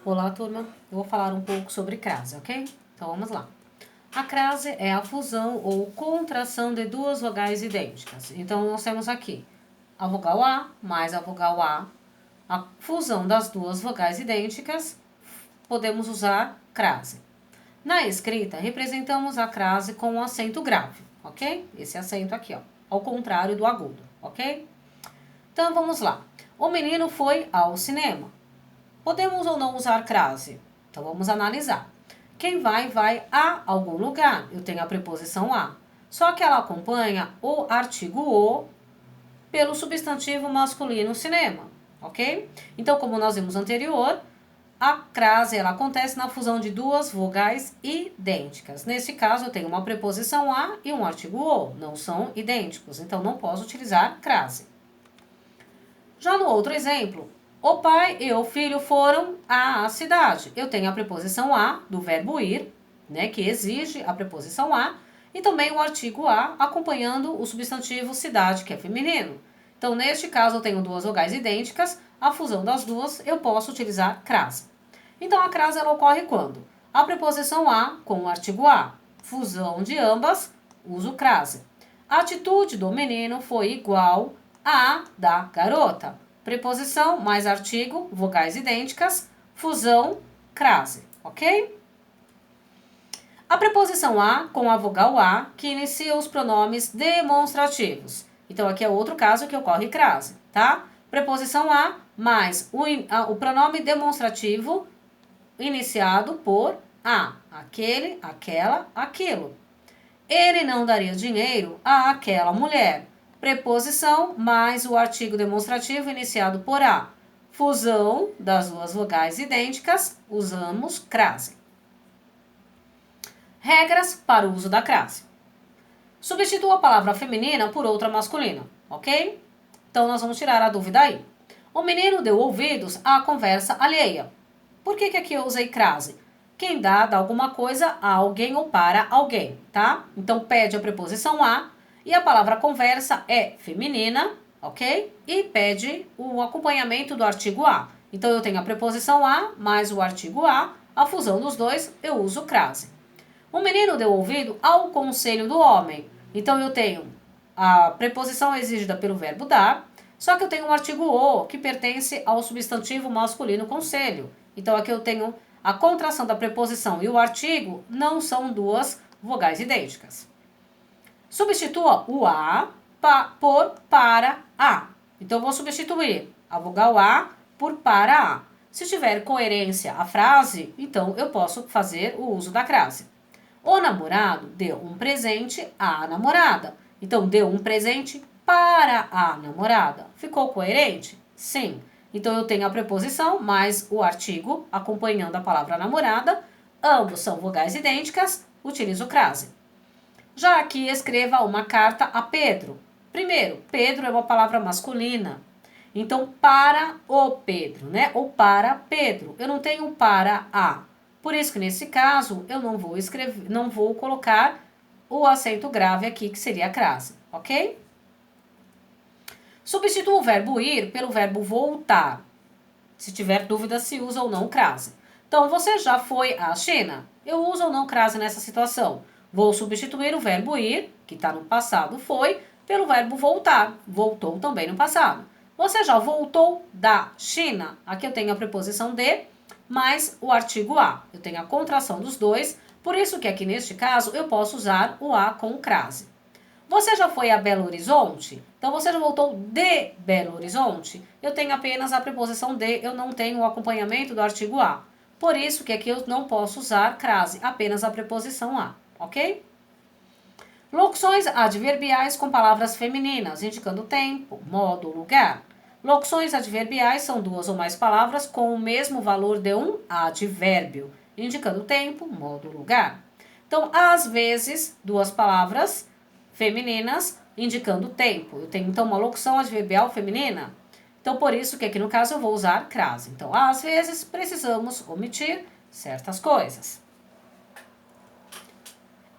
Olá, turma. Eu vou falar um pouco sobre crase, ok? Então vamos lá. A crase é a fusão ou contração de duas vogais idênticas. Então nós temos aqui a vogal A mais a vogal a fusão das duas vogais idênticas, podemos usar crase. Na escrita, representamos a crase com um acento grave, ok? Esse acento aqui, ó, ao contrário do agudo, ok? Então vamos lá. O menino foi ao cinema. Podemos ou não usar crase? Então vamos analisar. Quem vai a algum lugar. Eu tenho a preposição a. Só que ela acompanha o artigo o pelo substantivo masculino cinema, ok? Então, como nós vimos anterior, a crase ela acontece na fusão de duas vogais idênticas. Nesse caso, eu tenho uma preposição a e um artigo o, não são idênticos, então não posso utilizar crase. Já no outro exemplo, o pai e o filho foram à cidade. Eu tenho a preposição a do verbo ir, né, que exige a preposição a, e também o artigo a acompanhando o substantivo cidade, que é feminino. Então, neste caso, eu tenho duas vogais idênticas, a fusão das duas eu posso utilizar crase. Então, a crase ela ocorre quando? A preposição a com o artigo a, fusão de ambas, uso crase. A atitude do menino foi igual à da garota. Preposição mais artigo, vogais idênticas, fusão, crase, ok? A preposição a com a vogal a que inicia os pronomes demonstrativos. Então, aqui é outro caso que ocorre crase, tá? Preposição a mais o pronome demonstrativo iniciado por a. Aquele, aquela, aquilo. Ele não daria dinheiro a aquela mulher. Preposição mais o artigo demonstrativo iniciado por a. Fusão das duas vogais idênticas, usamos crase. Regras para o uso da crase. Substitua a palavra feminina por outra masculina, ok? Então nós vamos tirar a dúvida aí. O menino deu ouvidos à conversa alheia. Por que aqui eu usei crase? Quem dá alguma coisa a alguém ou para alguém, tá? Então pede a preposição a e a palavra conversa é feminina, ok? E pede o acompanhamento do artigo a. Então eu tenho a preposição a mais o artigo a fusão dos dois eu uso crase. O menino deu ouvido ao conselho do homem. Então eu tenho a preposição exigida pelo verbo dar, só que eu tenho um artigo o que pertence ao substantivo masculino conselho. Então aqui eu tenho a contração da preposição e o artigo não são duas vogais idênticas. Substitua o a por para a. Então eu vou substituir a vogal a por para a. Se tiver coerência a frase, então eu posso fazer o uso da crase. O namorado deu um presente à namorada. Então, deu um presente para a namorada. Ficou coerente? Sim. Então, eu tenho a preposição mais o artigo acompanhando a palavra namorada. Ambos são vogais idênticas. Utilizo crase. Já aqui, escreva uma carta a Pedro. Primeiro, Pedro é uma palavra masculina. Então, para o Pedro, né? Ou para Pedro. Eu não tenho para a. Por isso que nesse caso eu não vou escrever, não vou colocar o acento grave aqui, que seria a crase, ok? Substitua o verbo ir pelo verbo voltar. Se tiver dúvida se usa ou não crase. Então, você já foi à China? Eu uso ou não crase nessa situação? Vou substituir o verbo ir, que está no passado foi, pelo verbo voltar. Voltou também no passado. Você já voltou da China? Aqui eu tenho a preposição de mais o artigo a. Eu tenho a contração dos dois, por isso que aqui neste caso eu posso usar o a com crase. Você já foi a Belo Horizonte? Então você já voltou de Belo Horizonte? Eu tenho apenas a preposição de, eu não tenho o acompanhamento do artigo a. Por isso que aqui eu não posso usar crase, apenas a preposição a, ok? Locuções adverbiais com palavras femininas, indicando tempo, modo, lugar. Locuções adverbiais são duas ou mais palavras com o mesmo valor de um advérbio, indicando tempo, modo, lugar. Então, às vezes, duas palavras femininas indicando tempo. Eu tenho, então, uma locução adverbial feminina. Então, por isso que aqui no caso eu vou usar crase. Então, às vezes, precisamos omitir certas coisas.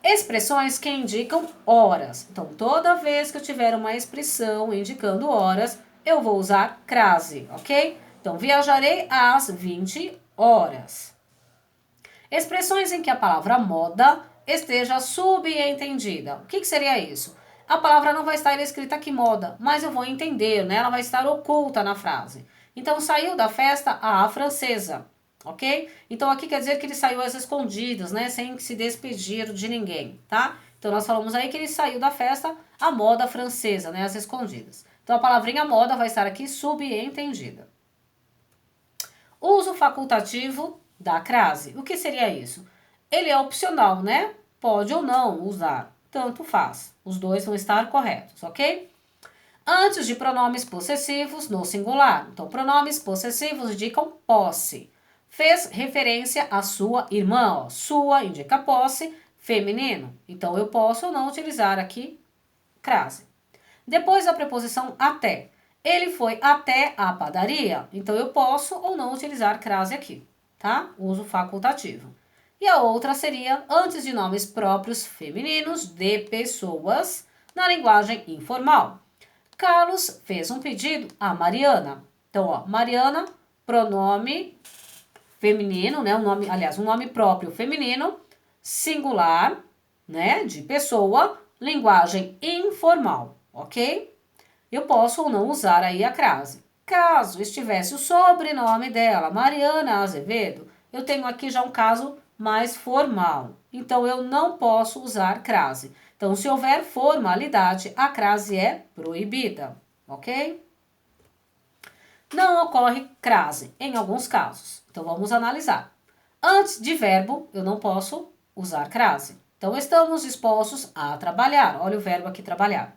Expressões que indicam horas. Então, toda vez que eu tiver uma expressão indicando horas, eu vou usar crase, ok? Então, viajarei às 20 horas. Expressões em que a palavra moda esteja subentendida. O que seria isso? A palavra não vai estar escrita aqui moda, mas eu vou entender, né? Ela vai estar oculta na frase. Então, saiu da festa a francesa, ok? Então, aqui quer dizer que ele saiu às escondidas, né? Sem se despedir de ninguém, tá? Então, nós falamos aí que ele saiu da festa a moda francesa, né? Às escondidas. Então, a palavrinha moda vai estar aqui subentendida. Uso facultativo da crase. O que seria isso? Ele é opcional, né? Pode ou não usar. Tanto faz. Os dois vão estar corretos, ok? Antes de pronomes possessivos no singular. Então, pronomes possessivos indicam posse. Fez referência à sua irmã. Ó. Sua indica posse, feminino. Então, eu posso ou não utilizar aqui crase. Depois da preposição até. Ele foi até a padaria. Então, eu posso ou não utilizar crase aqui, tá? Uso facultativo. E a outra seria antes de nomes próprios femininos de pessoas na linguagem informal. Carlos fez um pedido a Mariana. Então, ó, Mariana, pronome feminino, né? Um nome próprio feminino, singular, né? De pessoa, linguagem informal, ok? Eu posso ou não usar aí a crase. Caso estivesse o sobrenome dela, Mariana Azevedo, eu tenho aqui já um caso mais formal. Então, eu não posso usar crase. Então, se houver formalidade, a crase é proibida, ok? Não ocorre crase em alguns casos. Então, vamos analisar. Antes de verbo, eu não posso usar crase. Então, estamos dispostos a trabalhar. Olha o verbo aqui, trabalhar.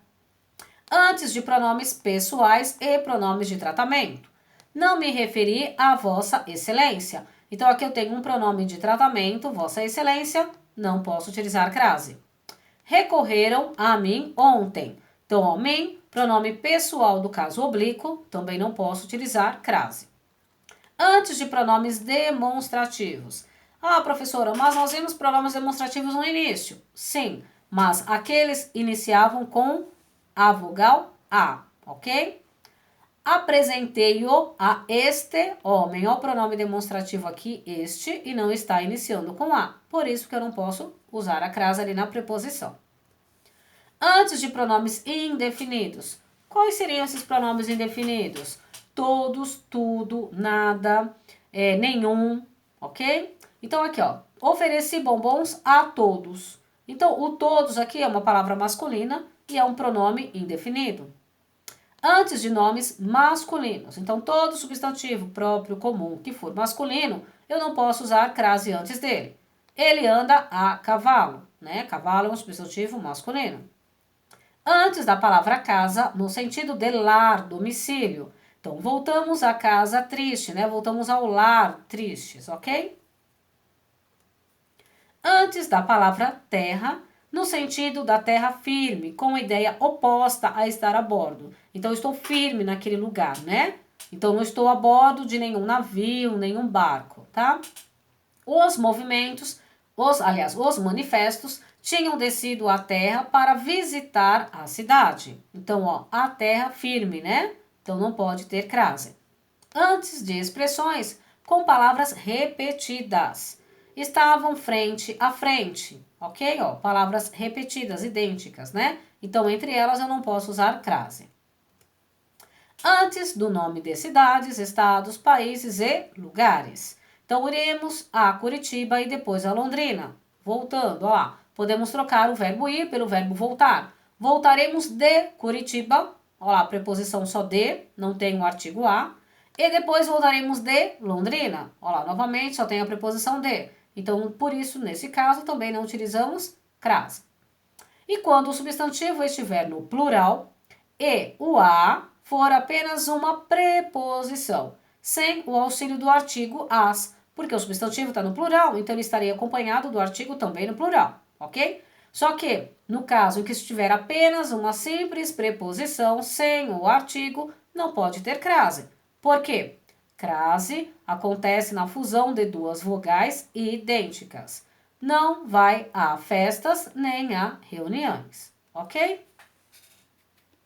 Antes de pronomes pessoais e pronomes de tratamento. Não me referi a Vossa Excelência. Então, aqui eu tenho um pronome de tratamento, Vossa Excelência, não posso utilizar crase. Recorreram a mim ontem. Então, ó, mim, pronome pessoal do caso oblíquo, também não posso utilizar crase. Antes de pronomes demonstrativos. Ah, professora, mas nós vimos pronomes demonstrativos no início. Sim, mas aqueles iniciavam com a vogal A, ok? Apresentei-o a este homem. Olha o pronome demonstrativo aqui, este, e não está iniciando com A. Por isso que eu não posso usar a crase ali na preposição. Antes de pronomes indefinidos. Quais seriam esses pronomes indefinidos? Todos, tudo, nada, nenhum, ok? Então, aqui, ó, ofereci bombons a todos. Então, o todos aqui é uma palavra masculina e é um pronome indefinido. Antes de nomes masculinos. Então, todo substantivo próprio, comum, que for masculino, eu não posso usar crase antes dele. Ele anda a cavalo, né? Cavalo é um substantivo masculino. Antes da palavra casa, no sentido de lar, domicílio. Então, voltamos à casa triste, né? Voltamos ao lar tristes, ok? Antes da palavra terra, no sentido da terra firme, com a ideia oposta a estar a bordo. Então, eu estou firme naquele lugar, né? Então, não estou a bordo de nenhum navio, nenhum barco, tá? Os movimentos, os manifestos, tinham descido à terra para visitar a cidade. Então, ó, a terra firme, né? Então, não pode ter crase. Antes de expressões com palavras repetidas. Estavam frente a frente, ok? Ó, palavras repetidas, idênticas, né? Então, entre elas, eu não posso usar crase. Antes do nome de cidades, estados, países e lugares. Então, iremos a Curitiba e depois a Londrina. Voltando, ó lá. Podemos trocar o verbo ir pelo verbo voltar. Voltaremos de Curitiba. Ó lá, preposição só de, não tem o artigo a. E depois voltaremos de Londrina. Ó lá, novamente, só tem a preposição de. Então, por isso, nesse caso, também não utilizamos crase. E quando o substantivo estiver no plural e o a for apenas uma preposição, sem o auxílio do artigo as, porque o substantivo está no plural, então ele estaria acompanhado do artigo também no plural, ok? Só que, no caso em que estiver apenas uma simples preposição sem o artigo, não pode ter crase. Por quê? Crase acontece na fusão de duas vogais idênticas. Não vai a festas nem a reuniões, ok?